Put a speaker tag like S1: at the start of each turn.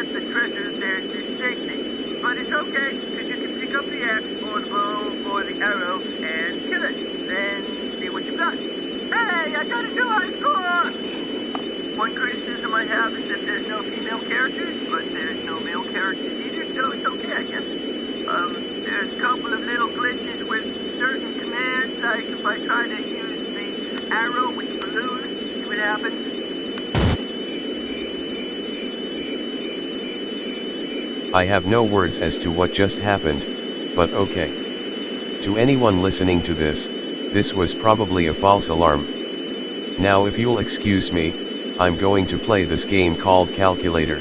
S1: get the treasure, there's this stake thing. But it's okay, because you can pick up the axe or the bow or the arrow and kill it. Then see what you've got. Hey, I got a new high score! One criticism I have is that there's no female characters, but there's no male characters either, so it's okay, I guess. There's a couple of little glitches with certain commands, like if I try to use the arrow with the balloon, see what happens.
S2: I have no words as to what just happened, but okay. To anyone listening to this was probably a false alarm. Now if you'll excuse me, I'm going to play this game called Calculator.